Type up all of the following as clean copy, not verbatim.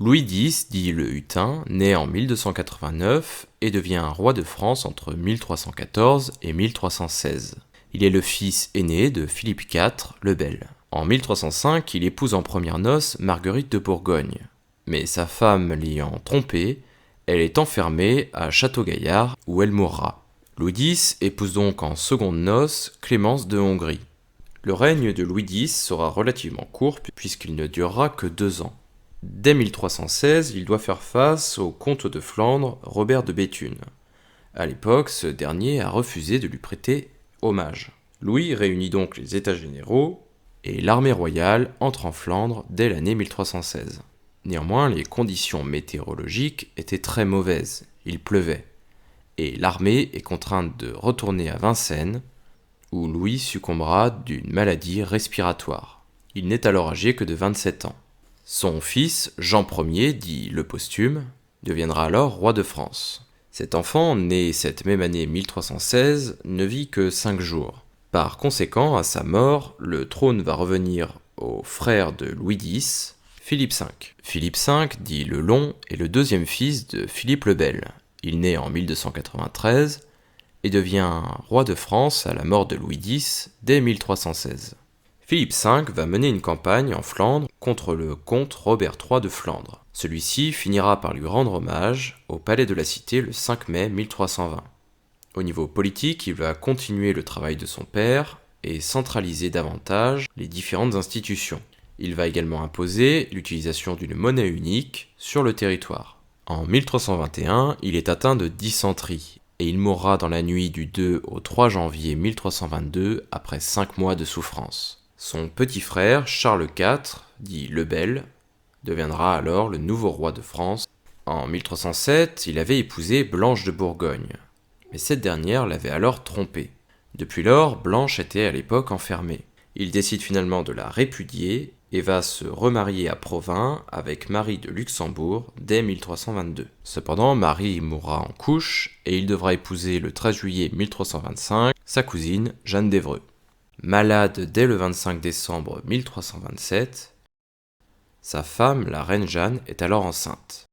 Louis X, dit le Hutin, naît en 1289 et devient roi de France entre 1314 et 1316. Il est le fils aîné de Philippe IV le Bel. En 1305, il épouse en premières noces Marguerite de Bourgogne. Mais sa femme l'ayant trompé, elle est enfermée à Château-Gaillard où elle mourra. Louis X épouse donc en secondes noces Clémence de Hongrie. Le règne de Louis X sera relativement court puisqu'il ne durera que 2 ans. Dès 1316, il doit faire face au comte de Flandre Robert de Béthune. À l'époque, ce dernier a refusé de lui prêter hommage. Louis réunit donc les États généraux et l'armée royale entre en Flandre dès l'année 1316. Néanmoins, les conditions météorologiques étaient très mauvaises, il pleuvait, et l'armée est contrainte de retourner à Vincennes, où Louis succombera d'une maladie respiratoire. Il n'est alors âgé que de 27 ans. Son fils, Jean Ier, dit le Posthume, deviendra alors roi de France. Cet enfant, né cette même année 1316, ne vit que 5 jours. Par conséquent, à sa mort, le trône va revenir au frère de Louis X, Philippe V. Philippe V, dit le Long, est le deuxième fils de Philippe le Bel. Il naît en 1293 et devient roi de France à la mort de Louis X dès 1316. Philippe V va mener une campagne en Flandre contre le comte Robert III de Flandre. Celui-ci finira par lui rendre hommage au palais de la Cité le 5 mai 1320. Au niveau politique, il va continuer le travail de son père et centraliser davantage les différentes institutions. Il va également imposer l'utilisation d'une monnaie unique sur le territoire. En 1321, il est atteint de dysenterie et il mourra dans la nuit du 2 au 3 janvier 1322 après 5 mois de souffrance. Son petit frère, Charles IV, dit le Bel, deviendra alors le nouveau roi de France. En 1307, il avait épousé Blanche de Bourgogne, mais cette dernière l'avait alors trompé. Depuis lors, Blanche était à l'époque enfermée. Il décide finalement de la répudier et va se remarier à Provins avec Marie de Luxembourg dès 1322. Cependant, Marie mourra en couche et il devra épouser le 13 juillet 1325 sa cousine Jeanne d'Évreux. Malade dès le 25 décembre 1327, sa femme, la reine Jeanne, est alors enceinte.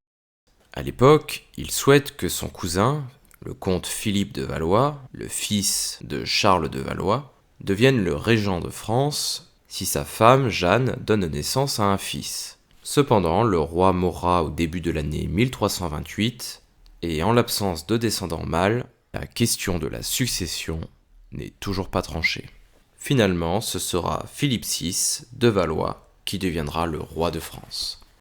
À l'époque, il souhaite que son cousin, le comte Philippe de Valois, le fils de Charles de Valois, devienne le régent de France si sa femme, Jeanne, donne naissance à un fils. Cependant, le roi mourra au début de l'année 1328, et en l'absence de descendants mâles, la question de la succession n'est toujours pas tranchée. Finalement, ce sera Philippe VI de Valois qui deviendra le roi de France.